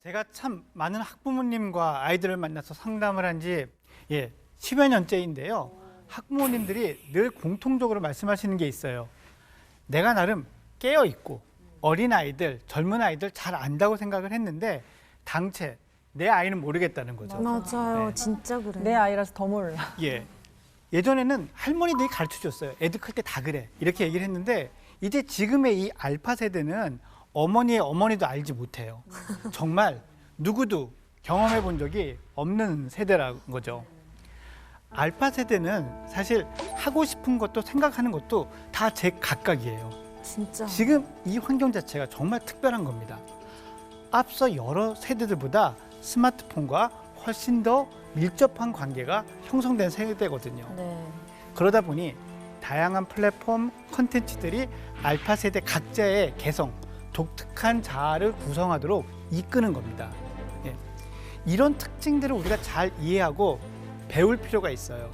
제가 참 많은 학부모님과 아이들을 만나서 상담을 한 지 10여 년째인데요. 학부모님들이 늘 공통적으로 말씀하시는 게 있어요. 내가 나름 깨어 있고 어린 아이들, 젊은 아이들 잘 안다고 생각을 했는데 당최 내 아이는 모르겠다는 거죠. 맞아요. 네. 진짜 그래. 내 아이라서 더 몰라. 예전에는 할머니들이 가르쳐 줬어요. 애들 클 때 다 그래. 이렇게 얘기를 했는데 이제 지금의 이 알파 세대는 어머니의 어머니도 알지 못해요. 정말 누구도 경험해 본 적이 없는 세대라는 거죠. 알파 세대는 사실 하고 싶은 것도 생각하는 것도 다 제 각각이에요. 진짜. 지금 이 환경 자체가 정말 특별한 겁니다. 앞서 여러 세대들보다 스마트폰과 훨씬 더 밀접한 관계가 형성된 세대거든요. 네. 그러다 보니 다양한 플랫폼 콘텐츠들이 알파 세대 각자의 개성, 독특한 자아를 구성하도록 이끄는 겁니다. 이런 특징들을 우리가 잘 이해하고 배울 필요가 있어요.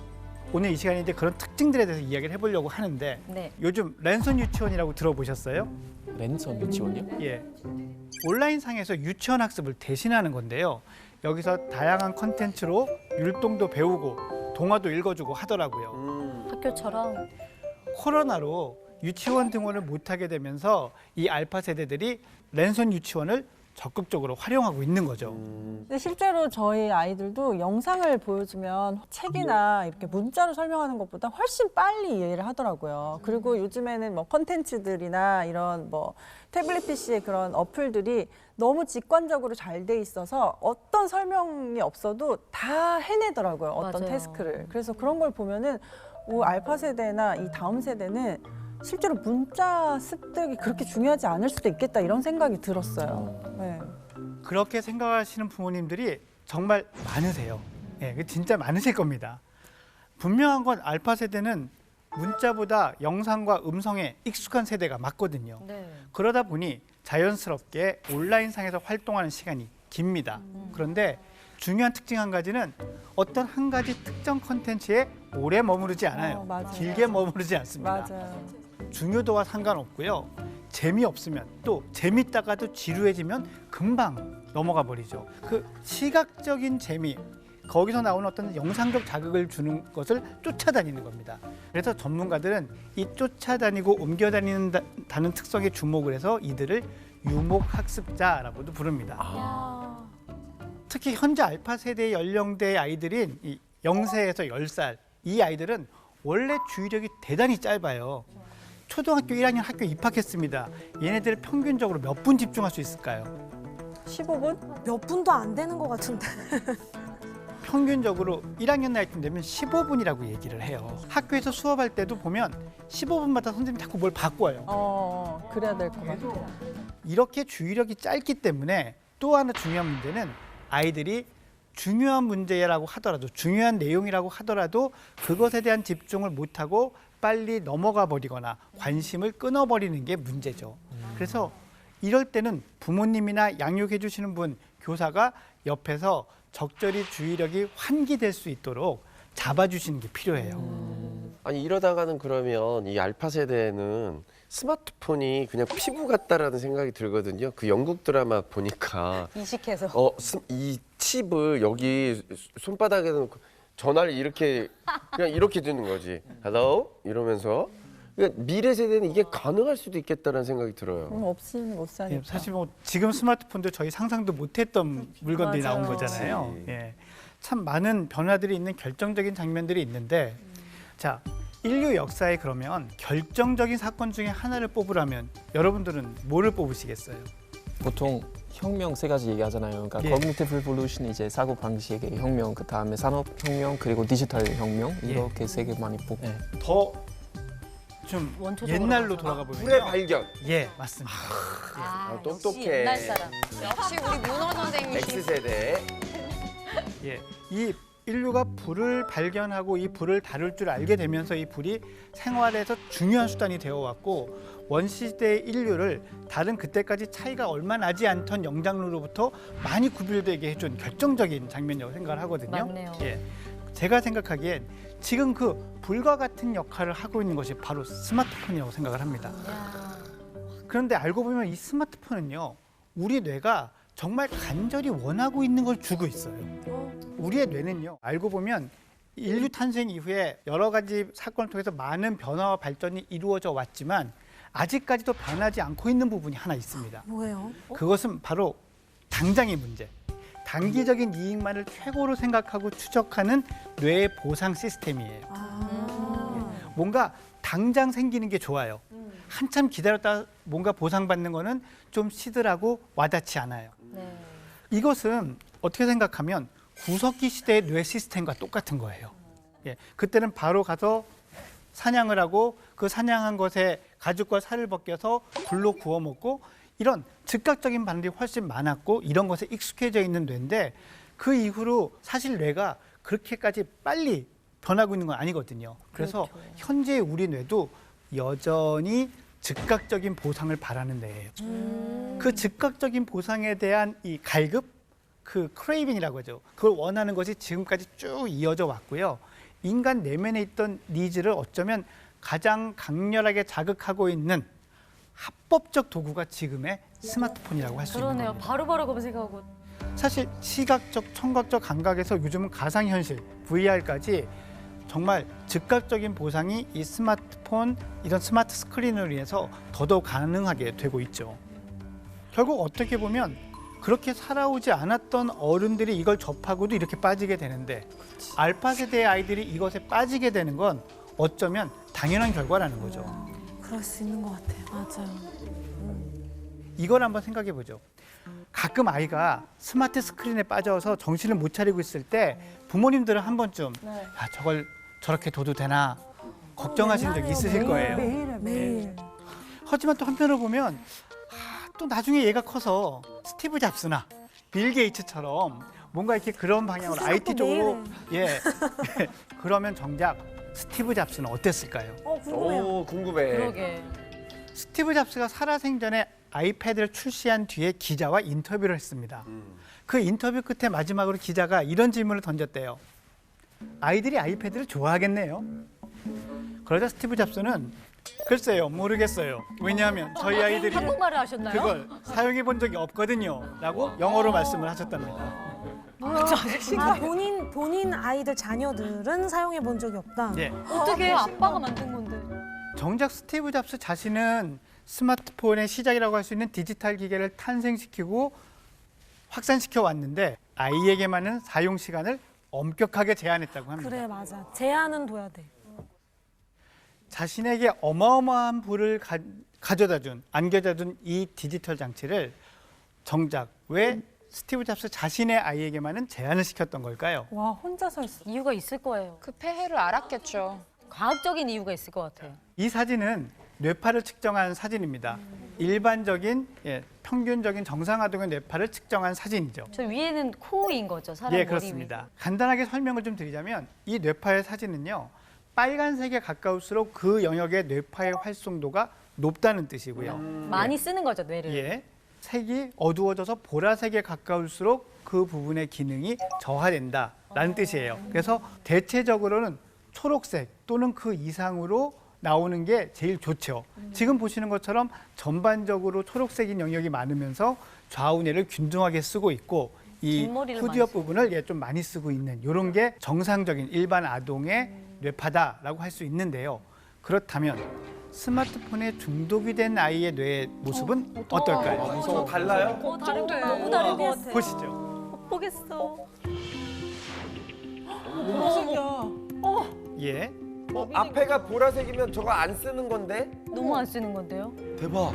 오늘 이 시간에 이제 그런 특징들에 대해서 이야기를 해보려고 하는데 네. 요즘 랜선 유치원이라고 들어보셨어요? 랜선 유치원이요? 예. 온라인상에서 유치원 학습을 대신하는 건데요. 여기서 다양한 콘텐츠로 율동도 배우고 동화도 읽어주고 하더라고요. 학교처럼. 코로나로 유치원 등원을 못하게 되면서 이 알파 세대들이 랜선 유치원을 적극적으로 활용하고 있는 거죠. 근데 실제로 저희 아이들도 영상을 보여주면 책이나 이렇게 문자로 설명하는 것보다 훨씬 빨리 이해를 하더라고요. 그리고 요즘에는 뭐 컨텐츠들이나 이런 뭐 태블릿 PC의 그런 어플들이 너무 직관적으로 잘 돼 있어서 어떤 설명이 없어도 다 해내더라고요. 어떤 맞아요. 태스크를. 그래서 그런 걸 보면은 알파 세대나 이 다음 세대는 실제로 문자 습득이 그렇게 중요하지 않을 수도 있겠다 이런 생각이 들었어요. 네. 그렇게 생각하시는 부모님들이 정말 많으세요. 진짜 많으실 겁니다. 분명한 건 알파 세대는 문자보다 영상과 음성에 익숙한 세대가 맞거든요. 네. 그러다 보니 자연스럽게 온라인상에서 활동하는 시간이 깁니다. 그런데 중요한 특징 한 가지는 어떤 한 가지 특정 콘텐츠에 오래 머무르지 않아요. 맞아요. 길게 머무르지 않습니다. 맞아요. 중요도와 상관없고요. 재미없으면 또 재밌다가도 지루해지면 금방 넘어가 버리죠. 그 시각적인 재미, 거기서 나오는 어떤 영상적 자극을 주는 것을 쫓아다니는 겁니다. 그래서 전문가들은 이 쫓아다니고 옮겨다니는다는 특성에 주목을 해서 이들을 유목학습자라고도 부릅니다. 특히 현재 알파 세대 연령대의 아이들인 이 0세에서 10살 이 아이들은 원래 주의력이 대단히 짧아요. 초등학교 1학년 학교 입학했습니다. 얘네들 평균적으로 몇 분 집중할 수 있을까요? 15분? 몇 분도 안 되는 것 같은데. 평균적으로 1학년 나이쯤 되면 15분이라고 얘기를 해요. 학교에서 수업할 때도 보면 15분마다 선생님이 자꾸 뭘 바꿔요. 그래야 될 것 같아요. 이렇게 주의력이 짧기 때문에 또 하나 중요한 문제는 아이들이 중요한 문제라고 하더라도 중요한 내용이라고 하더라도 그것에 대한 집중을 못하고 빨리 넘어가 버리거나 관심을 끊어버리는 게 문제죠. 그래서 이럴 때는 부모님이나 양육해 주시는 분, 교사가 옆에서 적절히 주의력이 환기될 수 있도록 잡아주시는 게 필요해요. 아니 이러다가는 그러면 이 알파 세대는 스마트폰이 그냥 피부 같다라는 생각이 들거든요. 그 영국 드라마 보니까 이식해서. 이 칩을 여기 손바닥에 놓고 전화를 이렇게 그냥 이렇게 듣는 거지. Hello? 이러면서 그러니까 미래 세대는 이게 가능할 수도 있겠다는 생각이 들어요. 없이는 못 사니까. 사실 뭐 지금 스마트폰도 저희 상상도 못했던 물건들이 나온 맞아요. 거잖아요. 그치. 참 많은 변화들이 있는 결정적인 장면들이 있는데 자, 인류 역사에 그러면 결정적인 사건 중에 하나를 뽑으라면 여러분들은 뭐를 뽑으시겠어요? 보통 혁명 세 가지 얘기하잖아요. 그러니까 예. cognitive revolution 이제 사고 방식의 혁명, 그 다음에 산업 혁명, 그리고 디지털 혁명 이렇게 세 개 많이 뽑고. 더 좀 원초적으로 옛날로 가서. 돌아가 보면 불의 발견. 맞습니다. 똑똑해. 역시 옛날 사람. 역시 우리 문어 선생님. X세대. 이 인류가 불을 발견하고 이 불을 다룰 줄 알게 되면서 이 불이 생활에서 중요한 수단이 되어 왔고 원시시대의 인류를 다른 그때까지 차이가 얼마 나지 않던 영장류로부터 많이 구별되게 해준 결정적인 장면이라고 생각을 하거든요. 맞네요. 제가 생각하기엔 지금 그 불과 같은 역할을 하고 있는 것이 바로 스마트폰이라고 생각을 합니다. 그런데 알고 보면 이 스마트폰은요, 우리 뇌가 정말 간절히 원하고 있는 걸 주고 있어요. 우리의 뇌는요, 알고 보면 인류 탄생 이후에 여러 가지 사건을 통해서 많은 변화와 발전이 이루어져 왔지만 아직까지도 변하지 않고 있는 부분이 하나 있습니다. 뭐예요? 그것은 바로 당장의 문제. 단기적인 이익만을 최고로 생각하고 추적하는 뇌의 보상 시스템이에요. 뭔가 당장 생기는 게 좋아요. 한참 기다렸다 뭔가 보상받는 거는 좀 시들하고 와닿지 않아요. 이것은 어떻게 생각하면 구석기 시대의 뇌 시스템과 똑같은 거예요. 예, 그때는 바로 가서 사냥을 하고 그 사냥한 것에 가죽과 살을 벗겨서 불로 구워 먹고 이런 즉각적인 반응이 훨씬 많았고 이런 것에 익숙해져 있는 뇌인데 그 이후로 사실 뇌가 그렇게까지 빨리 변하고 있는 건 아니거든요. 그래서 현재 우리 뇌도 여전히 즉각적인 보상을 바라는 뇌예요. 그 즉각적인 보상에 대한 이 갈급, 그 크레이빙이라고 하죠. 그걸 원하는 것이 지금까지 쭉 이어져 왔고요. 인간 내면에 있던 니즈를 어쩌면 가장 강렬하게 자극하고 있는 합법적 도구가 지금의 스마트폰이라고 할 수 있는 그러네요. 겁니다. 바로바로 검색하고. 사실 시각적, 청각적 감각에서 요즘은 가상현실, VR까지 정말 즉각적인 보상이 이 스마트폰, 이런 스마트 스크린으로 인해서 더더욱 가능하게 되고 있죠. 결국 어떻게 보면 그렇게 살아오지 않았던 어른들이 이걸 접하고도 이렇게 빠지게 되는데 알파 세대의 아이들이 이것에 빠지게 되는 건 어쩌면 당연한 결과라는 거죠. 그럴 수 있는 것 같아요. 맞아요. 이걸 한번 생각해 보죠. 가끔 아이가 스마트 스크린에 빠져서 정신을 못 차리고 있을 때 부모님들은 한 번쯤 야, 저걸 저렇게 둬도 되나 걱정하신 적 있으실 거예요. 매일. 하지만 또 한편으로 보면 또 나중에 얘가 커서 스티브 잡스나 빌 게이츠처럼 뭔가 이렇게 그런 방향으로 그 IT 생각도 쪽으로 예 그러면 정작 스티브 잡스는 어땠을까요? 궁금해요. 오, 궁금해. 그러게. 스티브 잡스가 살아생전에 아이패드를 출시한 뒤에 기자와 인터뷰를 했습니다. 그 인터뷰 끝에 마지막으로 기자가 이런 질문을 던졌대요. 아이들이 아이패드를 좋아하겠네요. 그러자 스티브 잡스는 글쎄요, 모르겠어요. 왜냐하면 저희 아이들이 한국말을 하셨나요? 그걸 사용해 본 적이 없거든요. 라고 영어로 말씀을 하셨답니다. 본인 아이들 자녀들은 사용해 본 적이 없다. 예. 어떻게 아빠가 만든 건데? 정작 스티브 잡스 자신은 스마트폰의 시작이라고 할 수 있는 디지털 기계를 탄생시키고 확산시켜 왔는데 아이에게만은 사용 시간을 엄격하게 제한했다고 합니다. 그래 맞아. 제한은 둬야 돼. 자신에게 어마어마한 부를 가져다 준, 안겨다 준 이 디지털 장치를 정작 왜 스티브 잡스 자신의 아이에게만은 제한을 시켰던 걸까요? 와 혼자서 했어. 이유가 있을 거예요. 그 폐해를 알았겠죠. 과학적인 이유가 있을 것 같아요. 이 사진은 뇌파를 측정한 사진입니다. 일반적인 평균적인 정상아동의 뇌파를 측정한 사진이죠. 저 위에는 코인 거죠, 사람 예, 머리 그렇습니다. 간단하게 설명을 좀 드리자면 이 뇌파의 사진은요. 빨간색에 가까울수록 그 영역의 뇌파의 활성도가 높다는 뜻이고요. 위. 많이 쓰는 거죠, 뇌를. 예. 색이 어두워져서 보라색에 가까울수록 그 부분의 기능이 저하된다라는 뜻이에요. 그래서 대체적으로는 초록색 또는 그 이상으로 나오는 게 제일 좋죠. 지금 보시는 것처럼 전반적으로 초록색인 영역이 많으면서 좌우뇌를 균등하게 쓰고 있고 이 뒷머리를 후두엽 많이 쓰고. 부분을 좀 많이 쓰고 있는 이런 게 정상적인 일반 아동의 뇌파다라고 할 수 있는데요. 그렇다면 스마트폰에 중독이 된 아이의 뇌의 모습은 어떨까요? 달라요? 다른데 너무 다른 것 같아. 보시죠. 못 보겠어. 예. 앞에가 보라색이면 저거 안 쓰는 건데? 너무 안 쓰는 건데요? 대박.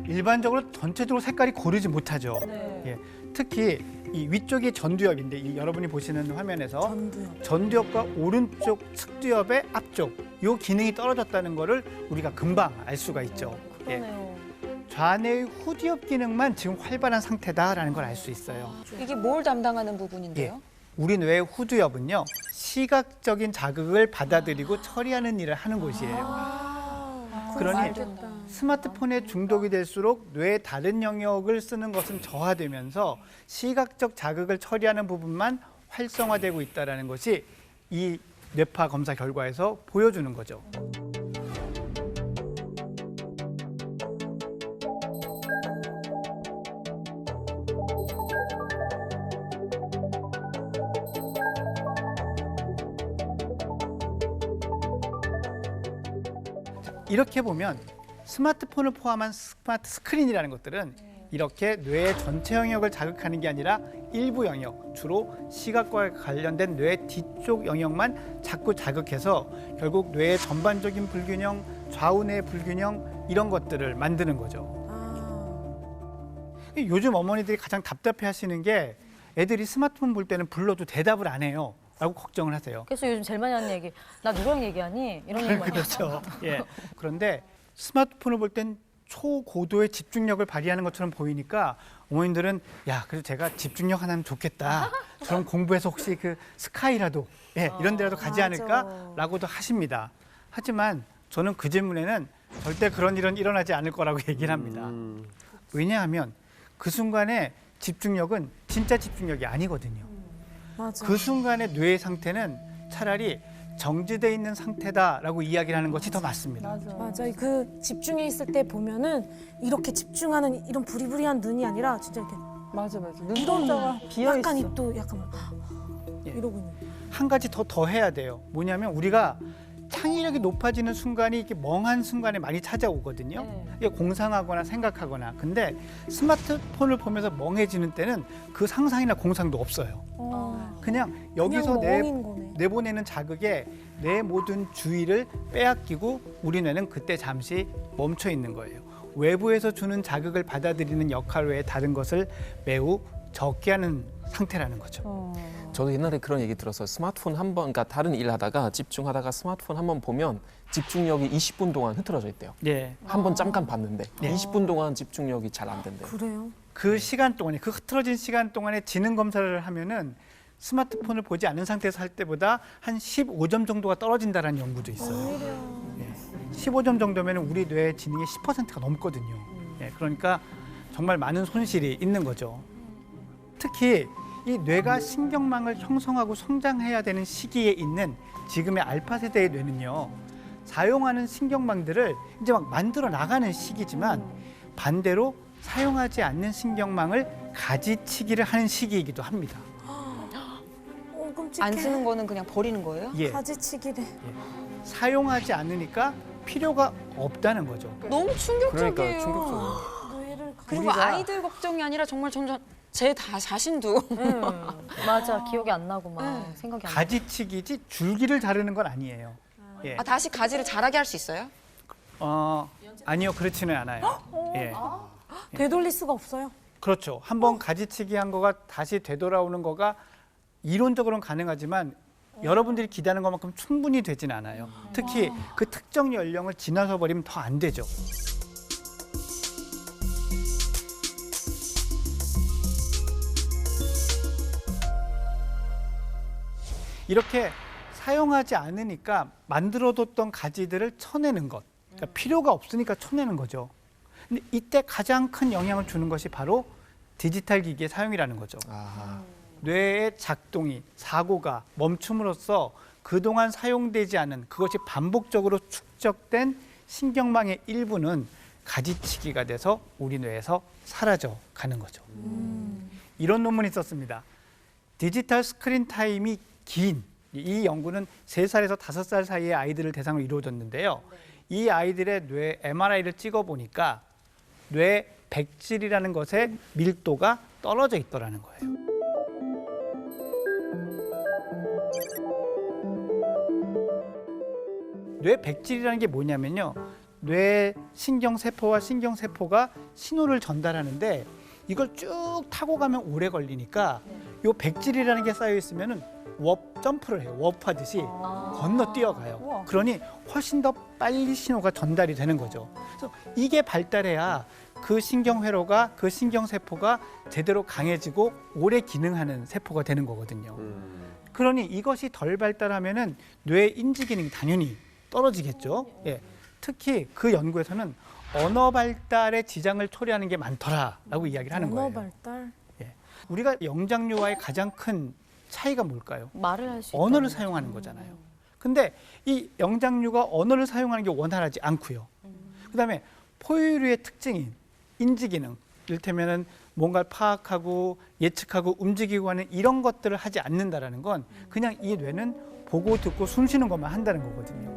일반적으로 전체적으로 색깔이 고르지 못하죠. 네. 예. 특히 이 위쪽이 전두엽인데 이 여러분이 보시는 화면에서 전두엽. 전두엽과 오른쪽 측두엽의 앞쪽 요 기능이 떨어졌다는 거를 우리가 금방 알 수가 있죠. 예. 그러네요. 좌뇌의 후두엽 기능만 지금 활발한 상태다라는 걸 알 수 있어요. 이게 뭘 담당하는 예. 부분인데요? 우리 뇌의 후두엽은요. 시각적인 자극을 받아들이고 처리하는 일을 하는 곳이에요. 그러니 스마트폰에 중독이 될수록 뇌의 다른 영역을 쓰는 것은 저하되면서 시각적 자극을 처리하는 부분만 활성화되고 있다는 것이 이 뇌파 검사 결과에서 보여주는 거죠. 이렇게 보면 스마트폰을 포함한 스마트 스크린이라는 것들은 이렇게 뇌의 전체 영역을 자극하는 게 아니라 일부 영역, 주로 시각과 관련된 뇌 뒤쪽 영역만 자꾸 자극해서 결국 뇌의 전반적인 불균형, 좌우뇌 불균형 이런 것들을 만드는 거죠. 요즘 어머니들이 가장 답답해 하시는 게 애들이 스마트폰 볼 때는 불러도 대답을 안 해요. 라고 걱정을 하세요. 그래서 요즘 제일 많이 하는 얘기, 나 누구랑 얘기하니? 이런 얘기 많이 그렇죠. 예. 그런데 스마트폰을 볼 땐 초고도의 집중력을 발휘하는 것처럼 보이니까 어머님들은 야, 그래도 제가 집중력 하나면 좋겠다. 저런 공부해서 혹시 그 스카이라도 이런 데라도 가지 맞아. 않을까라고도 하십니다. 하지만 저는 그 질문에는 절대 그런 일은 일어나지 않을 거라고 얘기를 합니다. 왜냐하면 그 순간에 집중력은 진짜 집중력이 아니거든요. 맞아. 그 순간의 뇌의 상태는 차라리 정지돼 있는 상태다라고 이야기를 하는 것이 더 맞습니다. 맞아. 그 집중해 있을 때 보면은 이렇게 집중하는 이런 부리부리한 눈이 아니라 진짜 이렇게 맞아. 눈동자가 비어 약간 있어. 입도 약간 예. 이러고 있는. 한 가지 더 해야 돼요. 뭐냐면 우리가 창의력이 높아지는 순간이 이렇게 멍한 순간에 많이 찾아오거든요. 이게 공상하거나 생각하거나. 근데 스마트폰을 보면서 멍해지는 때는 그 상상이나 공상도 없어요. 그냥 여기서 그냥 멍인 거네. 내보내는 자극에 내 모든 주의를 빼앗기고 우리 뇌는 그때 잠시 멈춰 있는 거예요. 외부에서 주는 자극을 받아들이는 역할 외에 다른 것을 매우 적게 하는 상태라는 거죠. 저도 옛날에 그런 얘기 들었어요. 스마트폰 한 번, 그러니까 다른 일 하다가 집중하다가 스마트폰 한 번 보면 집중력이 20분 동안 흐트러져 있대요. 예. 한 번 잠깐 봤는데 네. 20분 동안 집중력이 잘 안 된대요. 그래요? 그 시간 동안에 그 흐트러진 시간 동안에 지능 검사를 하면은 스마트폰을 보지 않은 상태에서 할 때보다 한 15점 정도가 떨어진다는 연구도 있어요. 15점 정도면 우리 뇌의 지능의 10%가 넘거든요. 예, 그러니까 정말 많은 손실이 있는 거죠. 특히 이 뇌가 신경망을 형성하고 성장해야 되는 시기에 있는 지금의 알파 세대의 뇌는요, 사용하는 신경망들을 이제 막 만들어 나가는 시기지만 반대로 사용하지 않는 신경망을 가지치기를 하는 시기이기도 합니다. 끔찍해. 안 쓰는 거는 그냥 버리는 거예요? 예, 가지치기래. 사용하지 않으니까 필요가 없다는 거죠. 너무 충격적이에요. 그러니까 충격적이에요. 뇌를 그리고 우리가- 아이들 걱정이 아니라 정말 점점 제 자신도 맞아, 기억이 안 나고 막 생각이 안 나. 가지치기지 줄기를 자르는 건 아니에요. 예. 다시 가지를 자라게 할 수 있어요? 아니요, 그렇지는 않아요. 예. 되돌릴 수가 없어요. 그렇죠. 한번 가지치기 한 거가 다시 되돌아오는 거가 이론적으로는 가능하지만 여러분들이 기대하는 것만큼 충분히 되진 않아요. 특히 그 특정 연령을 지나서 버리면 더 안 되죠. 이렇게 사용하지 않으니까 만들어뒀던 가지들을 쳐내는 것. 그러니까 필요가 없으니까 쳐내는 거죠. 근데 이때 가장 큰 영향을 주는 것이 바로 디지털 기기의 사용이라는 거죠. 뇌의 작동이, 사고가 멈춤으로써 그동안 사용되지 않은 그것이 반복적으로 축적된 신경망의 일부는 가지치기가 돼서 우리 뇌에서 사라져 가는 거죠. 이런 논문이 있었습니다. 디지털 스크린 타임이 긴 이 연구는 3살에서 5살 사이의 아이들을 대상으로 이루어졌는데요. 이 아이들의 뇌 MRI를 찍어보니까 뇌 백질이라는 것의 밀도가 떨어져 있더라는 거예요. 뇌 백질이라는 게 뭐냐면요. 뇌 신경세포와 신경세포가 신호를 전달하는데 이걸 쭉 타고 가면 오래 걸리니까 요 백질이라는 게 쌓여 있으면은 점프를 해요. 워프하듯이 건너 뛰어가요. 그러니 훨씬 더 빨리 신호가 전달이 되는 거죠. 그래서 이게 발달해야 그 신경회로가 그 신경세포가 제대로 강해지고 오래 기능하는 세포가 되는 거거든요. 그러니 이것이 덜 발달하면은 뇌 인지 기능이 당연히 떨어지겠죠. 예. 특히 그 연구에서는 언어 발달에 지장을 초래하는 게 많더라라고 이야기를 하는 거예요. 언어 발달. 예. 우리가 영장류와의 가장 큰 차이가 뭘까요? 말을 할 수 있다. 언어를 사용하는 거잖아요. 근데 이 영장류가 언어를 사용하는 게 원활하지 않고요. 그다음에 포유류의 특징인 인지기능, 이를테면은 뭔가를 파악하고 예측하고 움직이고 하는 이런 것들을 하지 않는다라는 건 그냥 이 뇌는 보고 듣고 숨 쉬는 것만 한다는 거거든요.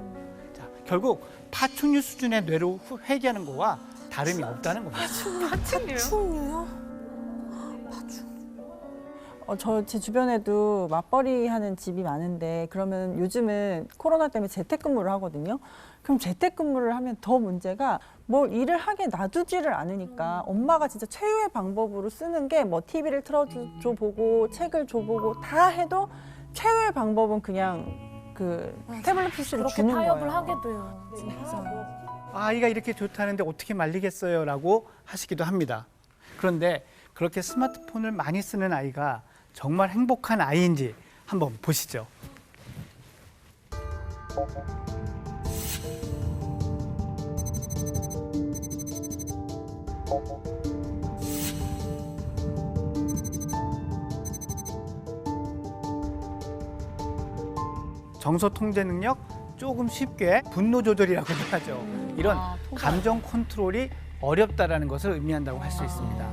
자, 결국 파충류 수준의 뇌로 회귀하는 거와 다름이 없다는 겁니다. 충류요? 제 주변에도 맞벌이 하는 집이 많은데 그러면 요즘은 코로나 때문에 재택근무를 하거든요. 그럼 재택근무를 하면 더 문제가 뭘 일을 하게 놔두지를 않으니까 엄마가 진짜 최후의 방법으로 쓰는 게 뭐 TV를 틀어줘 보고 책을 줘보고 다 해도 최후의 방법은 그냥 그 태블릿 PC를 그렇게 주는 타협을 거예요. 하게 돼요. 진짜. 아이가 이렇게 좋다는데 어떻게 말리겠어요? 라고 하시기도 합니다. 그런데 그렇게 스마트폰을 많이 쓰는 아이가 정말 행복한 아이인지 한번 보시죠. 정서 통제 능력, 조금 쉽게 분노 조절이라고도 하죠. 이런 감정 컨트롤이 어렵다라는 것을 의미한다고 할 수 있습니다.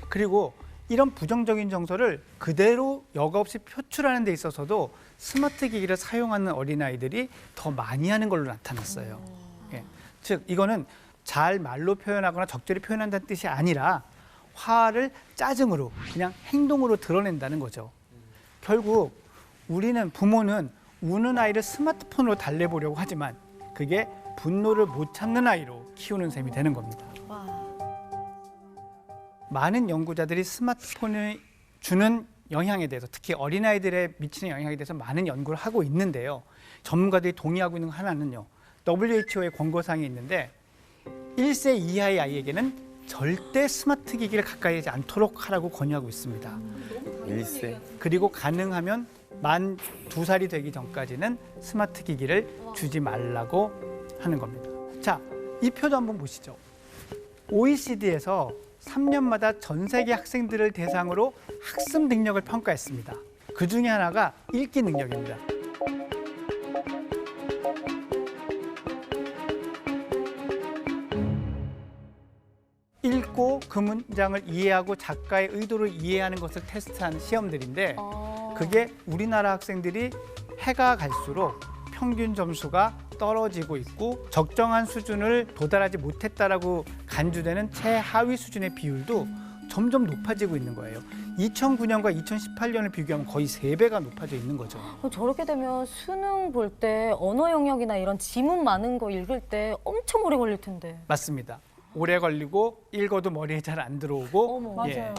그리고 이런 부정적인 정서를 그대로 여과 없이 표출하는 데 있어서도 스마트 기기를 사용하는 어린아이들이 더 많이 하는 걸로 나타났어요. 예. 즉 이거는 잘 말로 표현하거나 적절히 표현한다는 뜻이 아니라 화를 짜증으로 그냥 행동으로 드러낸다는 거죠. 결국 우리는 부모는 우는 아이를 스마트폰으로 달래보려고 하지만 그게 분노를 못 참는 아이로 키우는 셈이 되는 겁니다. 많은 연구자들이 스마트폰이 주는 영향에 대해서 특히 어린아이들에 미치는 영향에 대해서 많은 연구를 하고 있는데요. 전문가들이 동의하고 있는 하나는요. WHO의 권고사항이 있는데 1세 이하의 아이에게는 절대 스마트 기기를 가까이 하지 않도록 하라고 권유하고 있습니다. 1세. 그리고 가능하면 만 2살이 되기 전까지는 스마트 기기를 주지 말라고 하는 겁니다. 자, 이 표도 한번 보시죠. OECD에서 3년마다 전 세계 학생들을 대상으로 학습 능력을 평가했습니다. 그 중에 하나가 읽기 능력입니다. 읽고 그 문장을 이해하고 작가의 의도를 이해하는 것을 테스트하는 시험들인데 그게 우리나라 학생들이 해가 갈수록 평균 점수가 떨어지고 있고 적정한 수준을 도달하지 못했다라고 간주되는 최하위 수준의 비율도 점점 높아지고 있는 거예요. 2009년과 2018년을 비교하면 거의 3배가 높아져 있는 거죠. 저렇게 되면 수능 볼 때 언어 영역이나 이런 지문 많은 거 읽을 때 엄청 오래 걸릴 텐데. 맞습니다. 오래 걸리고 읽어도 머리에 잘 안 들어오고 예.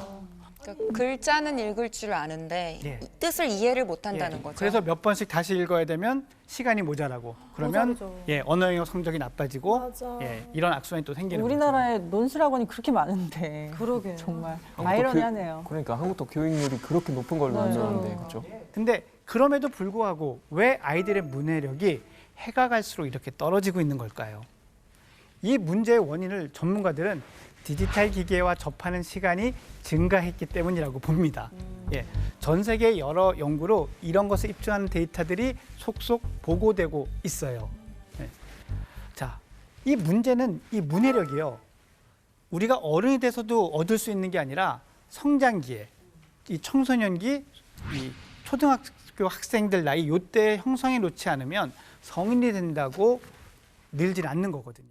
그러니까 글자는 읽을 줄 아는데 예. 이 뜻을 이해를 못한다는 예. 거죠. 그래서 몇 번씩 다시 읽어야 되면 시간이 모자라고 그러면 모자라죠. 예, 언어 영역 성적이 나빠지고 맞아. 예, 이런 악순환이 또 생기는 우리나라에 논술학원이 그렇게 많은데 그러게. 정말 한국도 아이러니하네요. 그러니까 한국도 교육률이 그렇게 높은 걸로 맞아요. 알고 있는데 그렇죠? 거죠. 근데 그럼에도 불구하고 왜 아이들의 문해력이 해가 갈수록 이렇게 떨어지고 있는 걸까요? 이 문제의 원인을 전문가들은 디지털 기기와 접하는 시간이 증가했기 때문이라고 봅니다. 예, 전 세계 여러 연구로 이런 것을 입증하는 데이터들이 속속 보고되고 있어요. 예. 자, 이 문제는 이 문해력이요. 우리가 어른이 돼서도 얻을 수 있는 게 아니라 성장기에 이 청소년기, 이 초등학교 학생들 나이 요때 형성해 놓지 않으면 성인이 된다고 늘질 않는 거거든요.